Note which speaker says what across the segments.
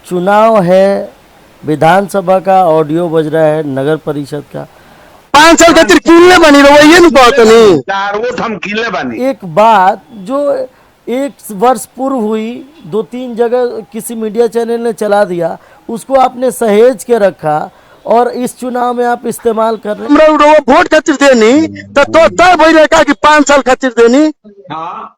Speaker 1: चुनाव है, विधानसभा का ऑडियो बज रहा है, नगर परिषद का।
Speaker 2: 5 साल खातिर किले बनी रहो ये नहीं
Speaker 3: 4 वोट हम किले बनी।
Speaker 1: एक बात जो 1 वर्ष पूर्व हुई, 2-3 जगह किसी मीडिया चैनल ने चला दिया, उसको आपने सहेज के रखा और इस चुनाव में आप इस्तेमाल कर रहे हैं।
Speaker 2: हमरा वोट खातिर देनी तो तय भइले का कि 5 साल खातिर देनी।
Speaker 3: हाँ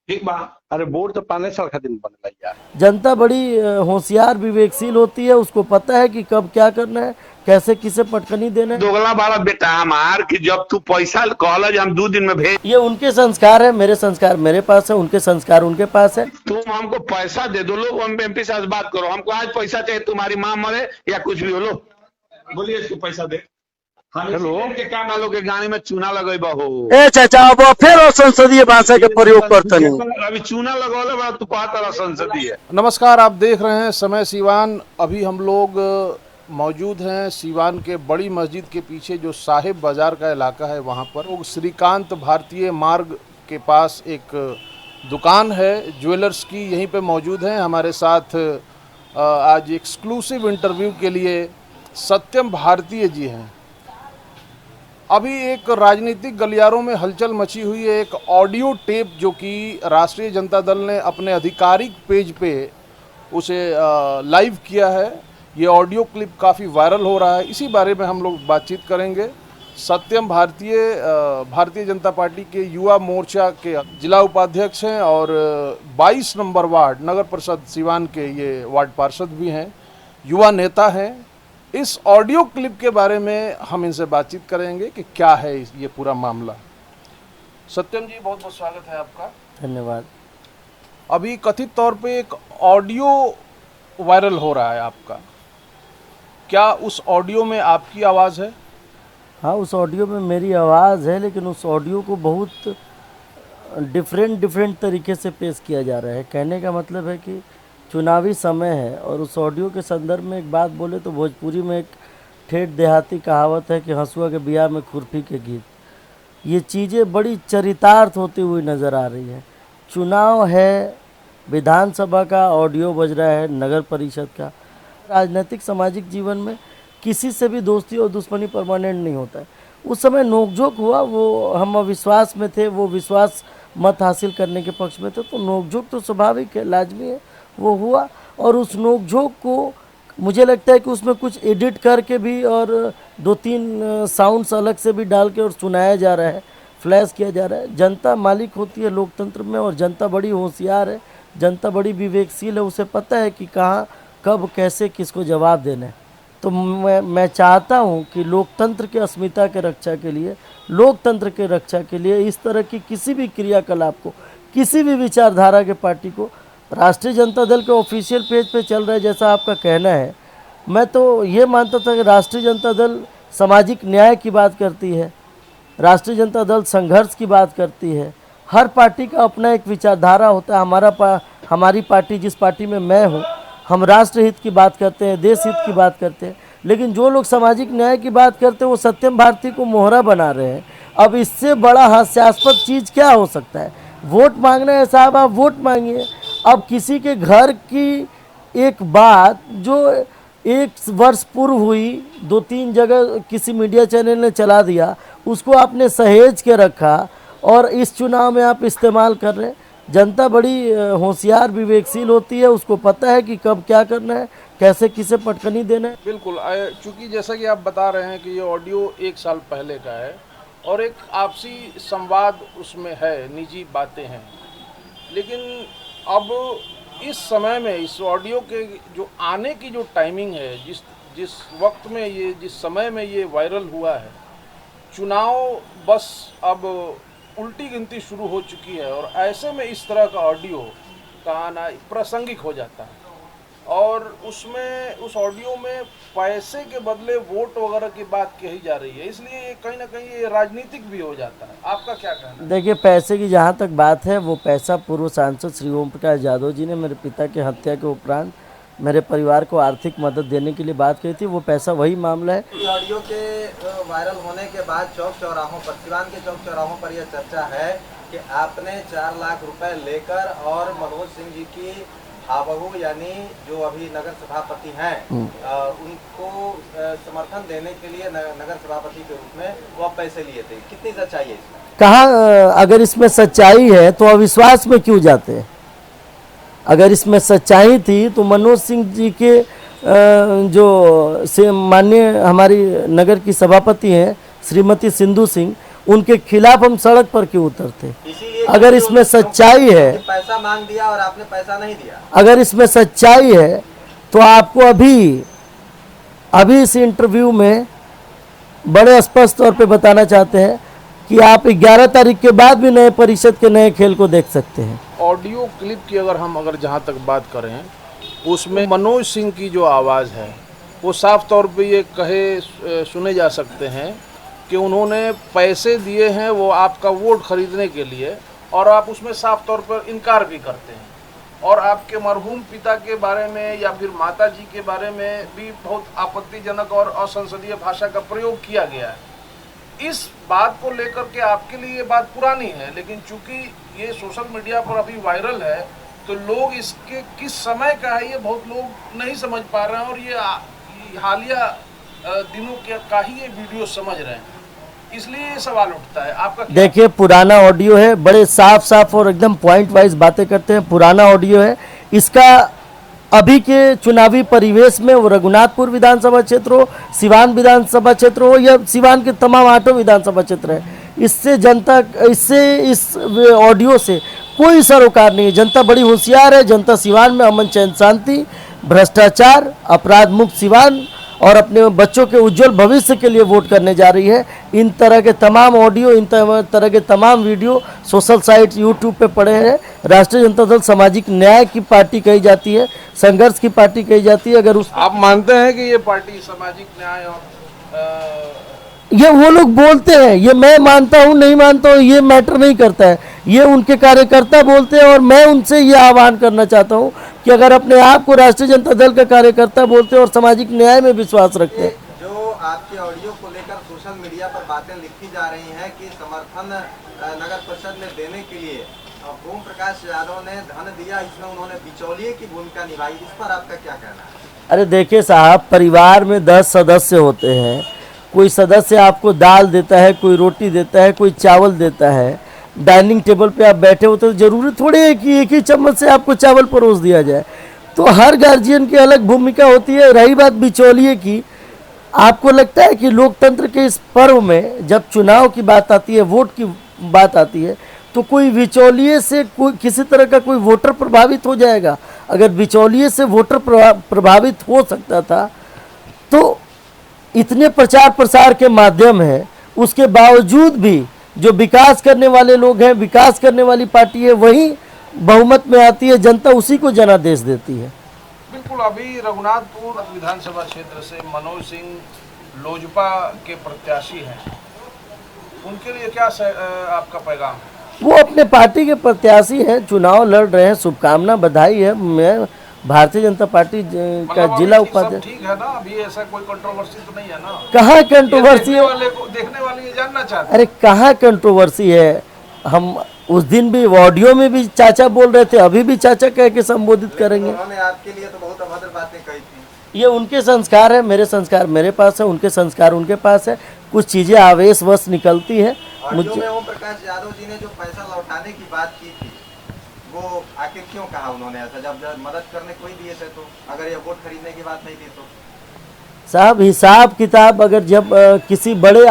Speaker 3: ठीक बा। अरे वोट तो 5 साल खातिर बनला यार।
Speaker 1: जनता बड़ी होशियार विवेकशील होती है, उसको पता है कि कब क्या करना है, कैसे किसे पटकनी देना है।
Speaker 3: दोगला बाड़ा बेटा हमार कि जब तू पैसा कहला हम 2 दिन में भेज।
Speaker 1: ये उनके संस्कार है, मेरे संस्कार मेरे पास है, उनके संस्कार उनके पास है।
Speaker 3: तुम हमको पैसा दे दो, लोग हम एमपी से बात करो, हमको आज पैसा चाहिए, तुम्हारी माँ मरे या कुछ भी हो लो, बोलिए इसको पैसा दे। हेलो के काम वालों के गाड़ी में चूना लगे बहो।
Speaker 2: ए चाचा अब फिर संसदीय भाषा के प्रयोग करतनी।
Speaker 3: अभी चूना लगौले बड़ा तू कहा तरह संसदीय।
Speaker 4: नमस्कार, आप देख रहे हैं समय सीवान। अभी हम लोग मौजूद हैं सीवान के बड़ी मस्जिद के पीछे जो साहिब बाजार का इलाका है वहाँ पर। वो श्रीकांत भारतीय मार्ग के पास एक दुकान है ज्वेलर्स की, यहीं पे मौजूद हैं। हमारे साथ आज एक्सक्लूसिव इंटरव्यू के लिए सत्यम भारतीय जी हैं। अभी एक राजनीतिक गलियारों में हलचल मची हुई है। एक ऑडियो टेप जो कि राष्ट्रीय जनता दल ने अपने आधिकारिक पेज पे उसे लाइव किया है, ये ऑडियो क्लिप काफ़ी वायरल हो रहा है। इसी बारे में हम लोग बातचीत करेंगे। सत्यम भारतीय जनता पार्टी के युवा मोर्चा के जिला उपाध्यक्ष हैं और 22 नंबर वार्ड नगर परिषद सीवान के ये वार्ड पार्षद भी हैं, युवा नेता हैं। इस ऑडियो क्लिप के बारे में हम इनसे बातचीत करेंगे कि क्या है ये पूरा मामला। सत्यम जी, बहुत बहुत स्वागत है आपका।
Speaker 1: धन्यवाद।
Speaker 4: अभी कथित तौर पे एक ऑडियो वायरल हो रहा है आपका, क्या उस ऑडियो में आपकी आवाज़ है?
Speaker 1: हाँ, उस ऑडियो में मेरी आवाज़ है, लेकिन उस ऑडियो को बहुत डिफरेंट तरीके से पेश किया जा रहा है। कहने का मतलब है कि चुनावी समय है और उस ऑडियो के संदर्भ में एक बात बोले तो भोजपुरी में एक ठेठ देहाती कहावत है कि हंसुआ के बिया में खुरपी के गीत। ये चीज़ें बड़ी चरितार्थ होती हुई नज़र आ रही हैं। चुनाव है, विधानसभा का ऑडियो बज रहा है, नगर परिषद का। राजनीतिक सामाजिक जीवन में किसी से भी दोस्ती और दुश्मनी परमानेंट नहीं होता है। उस समय नोकझोंक हुआ, वो हम अविश्वास में थे, वो विश्वास मत हासिल करने के पक्ष में थे, तो नोकझोंक तो स्वाभाविक है, लाजमी है, वो हुआ। और उस नोकझोंक को मुझे लगता है कि उसमें कुछ एडिट करके भी और 2-3 साउंड्स अलग से भी डाल के और सुनाया जा रहा है, फ्लैश किया जा रहा है। जनता मालिक होती है लोकतंत्र में और जनता बड़ी होशियार है, जनता बड़ी विवेकशील है, उसे पता है कि कहाँ कब कैसे किसको जवाब देना है। तो मैं चाहता हूँ कि लोकतंत्र के अस्मिता के रक्षा के लिए, लोकतंत्र के रक्षा के लिए इस तरह की किसी भी क्रियाकलाप को, किसी भी विचारधारा के पार्टी को, राष्ट्रीय जनता दल के ऑफिशियल पेज पे चल रहा है जैसा आपका कहना है, मैं तो ये मानता था कि राष्ट्रीय जनता दल सामाजिक न्याय की बात करती है, राष्ट्रीय जनता दल संघर्ष की बात करती है। हर पार्टी का अपना एक विचारधारा होता है। हमारी पार्टी, जिस पार्टी में मैं हूँ, हम राष्ट्र हित की बात करते हैं, देश हित की बात करते हैं। लेकिन जो लोग सामाजिक न्याय की बात करते हैं वो सत्यम भारती को मोहरा बना रहे हैं। अब इससे बड़ा हास्यास्पद चीज़ क्या हो सकता है? वोट मांगना है साहब, आप वोट मांगिए। अब किसी के घर की एक बात जो 1 वर्ष पूर्व हुई, 2-3 जगह किसी मीडिया चैनल ने चला दिया, उसको आपने सहेज के रखा और इस चुनाव में आप इस्तेमाल कर रहे हैं। जनता बड़ी होशियार विवेकशील होती है, उसको पता है कि कब क्या करना है, कैसे किसे पटकनी देना है।
Speaker 4: बिल्कुल, चूँकि जैसा कि आप बता रहे हैं कि ये ऑडियो 1 साल पहले का है और एक आपसी संवाद उसमें है, निजी बातें हैं, लेकिन अब इस समय में इस ऑडियो के जो आने की जो टाइमिंग है, जिस वक्त में ये, जिस समय में ये वायरल हुआ है, चुनाव बस अब उल्टी गिनती शुरू हो चुकी है और ऐसे में इस तरह का ऑडियो का आना प्रासंगिक हो जाता है और उसमें, उस ऑडियो में पैसे के बदले वोट वगैरह की बात कही जा रही है, इसलिए ये कहीं ना कहीं ये राजनीतिक भी हो जाता है। आपका क्या कहना है?
Speaker 1: देखिए, पैसे की जहाँ तक बात है, वो पैसा पूर्व सांसद श्री ओम प्रकाश यादव जी ने मेरे पिता की हत्या के उपरांत मेरे परिवार को आर्थिक मदद देने के लिए बात कही थी। वो पैसा वही मामला है।
Speaker 5: ऑडियो के वायरल होने के बाद चौक चौराहों पर, सीवान के चौक चौराहों पर यह चर्चा है कि आपने 4 लाख रुपए लेकर और मनोज सिंह जी की आबहू यानी जो अभी नगर सभापति हैं उनको समर्थन देने के लिए नगर सभापति के रूप में वो पैसे लिए थे, कितनी सच्चाई है इसमें?
Speaker 1: कहाँ अगर इसमें सच्चाई है तो अविश्वास में क्यों जाते हैं? अगर इसमें सच्चाई थी तो मनोज सिंह जी के जो से माननीय हमारी नगर की सभापति हैं श्रीमती सिंधु सिंह, उनके खिलाफ हम सड़क पर क्यों उतरते?
Speaker 5: इसीलिए
Speaker 1: अगर इसमें सच्चाई है,
Speaker 5: पैसा मांग दिया और आपने पैसा नहीं दिया।
Speaker 1: अगर इसमें सच्चाई है तो आपको अभी इस इंटरव्यू में बड़े स्पष्ट तौर पे बताना चाहते हैं कि आप 11 तारीख के बाद भी नए परिषद के नए खेल को देख सकते हैं।
Speaker 4: ऑडियो क्लिप की अगर जहाँ तक बात करें, उसमें मनोज सिंह की जो आवाज़ है वो साफ तौर पे ये सुने जा सकते हैं कि उन्होंने पैसे दिए हैं वो आपका वोट खरीदने के लिए, और आप उसमें साफ तौर पर इनकार भी करते हैं। और आपके मरहूम पिता के बारे में या फिर माता जी के बारे में भी बहुत आपत्तिजनक और असंसदीय भाषा का प्रयोग किया गया है। इस बात को लेकर के आपके लिए ये बात पुरानी है, लेकिन चूंकि ये सोशल मीडिया पर अभी वायरल है तो लोग इसके किस समय का है ये बहुत लोग नहीं समझ पा रहे हैं, और ये हालिया दिनों का ही ये वीडियो समझ रहे हैं, इसलिए ये सवाल उठता है। आपका
Speaker 1: देखिए, पुराना ऑडियो है, बड़े साफ साफ और एकदम पॉइंट वाइज बातें करते हैं। पुराना ऑडियो है, इसका अभी के चुनावी परिवेश में वो रघुनाथपुर विधानसभा क्षेत्र हो, सिवान विधानसभा क्षेत्र हो या सिवान के तमाम 8 विधानसभा क्षेत्र है, इससे जनता इस ऑडियो से कोई सरोकार नहीं है। जनता बड़ी होशियार है। जनता सिवान में अमन चैन शांति, भ्रष्टाचार, अपराध मुक्त सिवान और अपने बच्चों के उज्जवल भविष्य के लिए वोट करने जा रही है। इन तरह के तमाम ऑडियो, इन तरह के तमाम वीडियो सोशल साइट यूट्यूब पे पड़े हैं। राष्ट्रीय जनता दल सामाजिक न्याय की पार्टी कही जाती है, संघर्ष की पार्टी कही जाती है। अगर उस
Speaker 4: आप मानते हैं कि ये पार्टी सामाजिक न्याय और
Speaker 1: ये वो लोग बोलते हैं, ये मैं मानता हूँ नहीं मानता हूँ ये मैटर नहीं करता है, ये उनके कार्यकर्ता बोलते हैं। और मैं उनसे ये आह्वान करना चाहता हूँ कि अगर अपने आप को राष्ट्रीय जनता दल का कार्यकर्ता बोलते हैं और सामाजिक न्याय में विश्वास रखते हैं,
Speaker 5: जो आपके ऑडियो को लेकर सोशल मीडिया पर बातें लिखी जा रही हैं कि समर्थन नगर परिषद में देने के लिए ओम प्रकाश यादव ने धन दिया, इसमें उन्होंने बिचौलिए की भूमिका निभाई, इस पर आपका क्या कहना है?
Speaker 1: अरे देखिए साहब, परिवार में 10 सदस्य होते हैं। कोई सदस्य आपको दाल देता है, कोई रोटी देता है, कोई चावल देता है। डाइनिंग टेबल पे आप बैठे होते तो जरूरी थोड़ी है कि एक ही चम्मच से आपको चावल परोस दिया जाए। तो हर गार्जियन की अलग भूमिका होती है। रही बात बिचौलिए की, आपको लगता है कि लोकतंत्र के इस पर्व में जब चुनाव की बात आती है, वोट की बात आती है, तो कोई बिचौलिए से कोई किसी तरह का कोई वोटर प्रभावित हो जाएगा? अगर बिचौलिए से वोटर प्रभावित हो सकता था तो इतने प्रचार प्रसार के माध्यम है, उसके बावजूद भी जो विकास करने वाले लोग हैं, विकास करने वाली पार्टी है, वही बहुमत में आती है, जनता उसी को जनादेश देती है।
Speaker 4: बिल्कुल। अभी रघुनाथपुर विधानसभा क्षेत्र से मनोज सिंह लोजपा के प्रत्याशी हैं, उनके लिए क्या आपका पैगाम है?
Speaker 1: वो अपने पार्टी के प्रत्याशी हैं, चुनाव लड़ रहे हैं, शुभकामना, बधाई है। मैं भारतीय जनता पार्टी का जिला उपाध्यक्ष।
Speaker 4: ठीक है ना, अभी ऐसा कोई कंट्रोवर्सी तो नहीं है ना?
Speaker 1: कहाँ कंट्रोवर्सी है?
Speaker 4: देखने वाले ये जानना चाहते हैं।
Speaker 1: अरे कहाँ कंट्रोवर्सी है? हम उस दिन भी ऑडियो में भी चाचा बोल रहे थे, अभी भी चाचा कह के संबोधित करेंगे।
Speaker 5: उन्होंने आपके लिए तो बहुत अभद्र बातें कही थी।
Speaker 1: ये उनके संस्कार है, मेरे संस्कार मेरे पास है, उनके संस्कार उनके पास है। कुछ चीजें आवेशवश निकलती है।
Speaker 5: ऑडियो में ओम प्रकाश यादव जी ने जो पैसा लौटाने की बात की थी, वो आखिर क्यों कहा उन्होंने ऐसा? जब मदद करने कोई दिए थे तो, अगर ये वोट खरीदने की बात नहीं थी तो?
Speaker 1: साहब, हिसाब किताब अगर जब किसी बड़े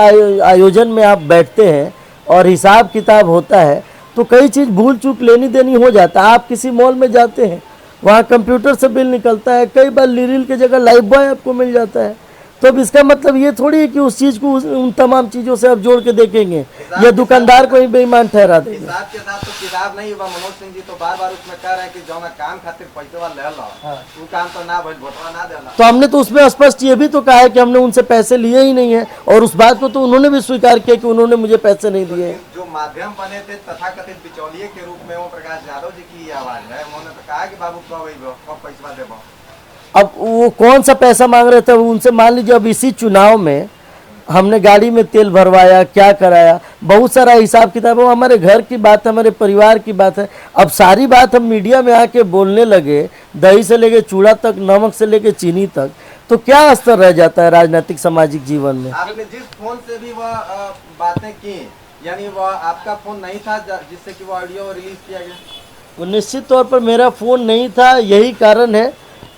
Speaker 1: आयोजन में आप बैठते हैं और हिसाब किताब होता है तो कई चीज़ भूल चूक लेनी देनी हो जाता है। आप किसी मॉल में जाते हैं, वहाँ कंप्यूटर से बिल निकलता है, कई बार लीरिल की जगह लाइफ बॉय आपको मिल जाता है। तो अब इसका मतलब ये थोड़ी है कि उस चीज़ को उन तमाम चीज़ों से आप जोड़ के देखेंगे या दुकानदार को ही बेईमान ठहरा देंगे।
Speaker 5: हिसाब के साथ तो किताब नहीं हुआ। मनोज सिंह जी तो बार बार उसमें कह रहे हैं कि जो ना काम खातिर पैसे ले लो, वो काम तो ना भइल, वोटवा ना देला।
Speaker 1: तो हमने तो उसमें स्पष्ट ये भी तो कहा है कि हमने उनसे पैसे लिए ही नहीं है, और उस बात को तो उन्होंने भी स्वीकार किया कि उन्होंने मुझे पैसे नहीं दिए।
Speaker 5: जो माध्यम बने थे तथाकथित बिचौलिए के रूप में ओम प्रकाश यादव जी की ये आवाज है। उन्होंने तो कहा कि बाबू कब पैसा देबो।
Speaker 1: अब वो कौन सा पैसा मांग रहे थे उनसे? मान लीजिए अब इसी चुनाव में हमने गाड़ी में तेल भरवाया, क्या कराया, बहुत सारा हिसाब किताब है। वो हमारे घर की बात है, हमारे परिवार की बात है। अब सारी बात हम मीडिया में आके बोलने लगे दही से लेके चूड़ा तक, नमक से लेके चीनी तक, तो क्या असर रह जाता है राजनीतिक सामाजिक जीवन में।
Speaker 5: आपने जिस फोन से भी वह बातें की, यानी वह आपका फोन नहीं था जिससे कि वो ऑडियो रिलीज किया गया?
Speaker 1: वो निश्चित तौर पर मेरा फ़ोन नहीं था, यही कारण है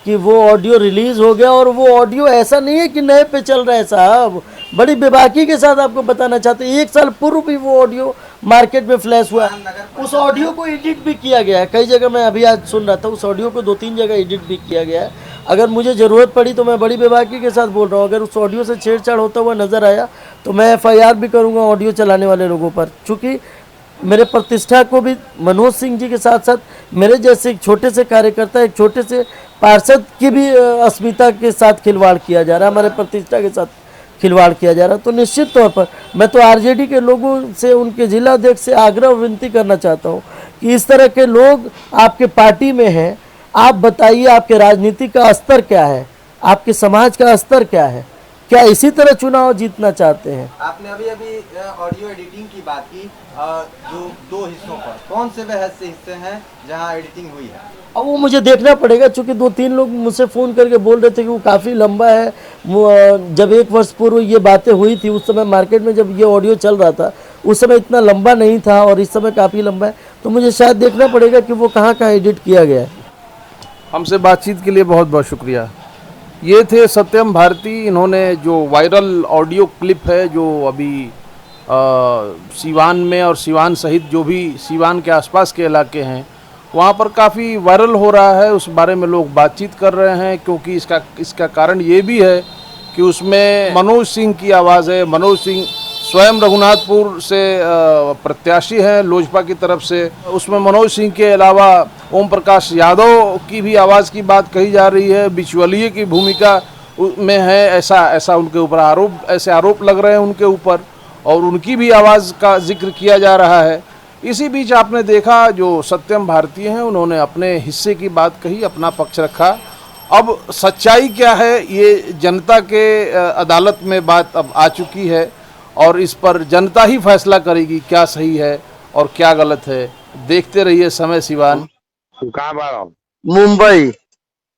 Speaker 1: कि वो ऑडियो रिलीज़ हो गया। और वो ऑडियो ऐसा नहीं है कि नए पे चल रहा है साहब, बड़ी बेबाकी के साथ आपको बताना चाहते हैं, 1 साल पूर्व भी वो ऑडियो मार्केट में फ्लैश हुआ है। उस ऑडियो को एडिट भी किया गया है कई जगह, मैं अभी आज सुन रहा था, उस ऑडियो को 2-3 जगह एडिट भी किया गया है। अगर मुझे ज़रूरत पड़ी तो मैं बड़ी बेबाकी के साथ बोल रहा हूँ, अगर उस ऑडियो से छेड़छाड़ होता हुआ नज़र आया तो मैं FIR भी करूँगा ऑडियो चलाने वाले लोगों पर। चूँकि मेरे प्रतिष्ठा को भी मनोज सिंह जी के साथ साथ मेरे जैसे एक छोटे से कार्यकर्ता, एक छोटे से पार्षद की भी अस्मिता के साथ खिलवाड़ किया जा रहा है, हमारे प्रतिष्ठा के साथ खिलवाड़ किया जा रहा है। तो निश्चित तौर पर मैं तो RJD के लोगों से, उनके जिला अध्यक्ष से आग्रह और विनती करना चाहता हूँ कि इस तरह के लोग आपके पार्टी में हैं, आप बताइए आपके राजनीति का स्तर क्या है, आपके समाज का स्तर क्या है, क्या इसी तरह चुनाव जीतना चाहते हैं।
Speaker 5: आपने अभी ऑडियो एडिटिंग की बात की, जो 2 हिस्सों पर, कौन से वह ऐसे हिस्से हैं जहां एडिटिंग हुई है?
Speaker 1: अब वो मुझे देखना पड़ेगा, क्योंकि 2-3 लोग मुझसे फ़ोन करके बोल रहे थे कि वो काफ़ी लंबा है। जब 1 वर्ष पूर्व ये बातें हुई थी, उस समय मार्केट में जब ये ऑडियो चल रहा था, उस समय इतना लंबा नहीं था और इस समय काफ़ी लंबा है। तो मुझे शायद देखना पड़ेगा कि वो कहाँ कहाँ एडिट किया गया है।
Speaker 4: हमसे बातचीत के लिए बहुत बहुत शुक्रिया। ये थे सत्यम भारती। इन्होंने जो वायरल ऑडियो क्लिप है जो अभी सीवान में और सीवान सहित जो भी सीवान के आसपास के इलाके हैं वहाँ पर काफ़ी वायरल हो रहा है, उस बारे में लोग बातचीत कर रहे हैं, क्योंकि इसका कारण ये भी है कि उसमें मनोज सिंह की आवाज़ है। मनोज सिंह स्वयं रघुनाथपुर से प्रत्याशी हैं लोजपा की तरफ से। उसमें मनोज सिंह के अलावा ओम प्रकाश यादव की भी आवाज़ की बात कही जा रही है, बिचौलिए की भूमिका में है, ऐसा उनके ऊपर ऐसे आरोप लग रहे हैं उनके ऊपर, और उनकी भी आवाज़ का जिक्र किया जा रहा है। इसी बीच आपने देखा जो सत्यम भारतीय हैं उन्होंने अपने हिस्से की बात कही, अपना पक्ष रखा। अब सच्चाई क्या है ये जनता के अदालत में बात अब आ चुकी है और इस पर जनता ही फैसला करेगी क्या सही है और क्या गलत है। देखते रहिए समय सिवान।
Speaker 3: तू कहाँ बाड़ा?
Speaker 2: मुंबई।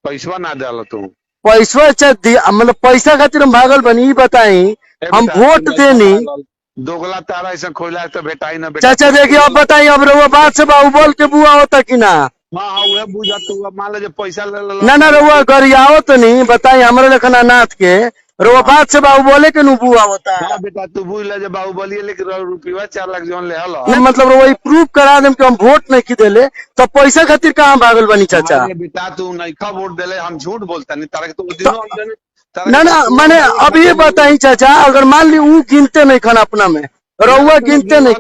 Speaker 3: पैसवा ना डाल तू?
Speaker 2: पैसा मतलब पैसा खातिर हम भागल बनी, बताई हम वोट देनी।
Speaker 3: दोगला तारा ऐसा खोला है तो भेटाई ना।
Speaker 2: चाचा देखिए अब बताइए, अब रहुआ बात से बाबू बोल के बुआ होता कि ना?
Speaker 3: हाँ वह बुझा तू मान लो पैसा
Speaker 2: ना रहुआ गरियाओ तो नहीं, बताइए हमारे लखना नाथ के रहुआ बात से बाबू बोले के नु बुआ होता है।
Speaker 3: बेटा तू बुझ ले जो बाबू बोलिए, लेकिन रुपया 4 लाख जोन ले हलो।
Speaker 2: मतलब वही प्रूफ करा देम कि हम वोट नहीं की देले तो पैसा खातिर कहाँ भागल बनी चाचा?
Speaker 3: बेटा तू नहीं खा वोट देले, हम झूठ बोलता नहीं तारा तो
Speaker 2: ना मैंने अब ये बताई चाचा, अगर मान ली वो गिनते नहीं खाना अपना में, रहुआ गिनते नहीं।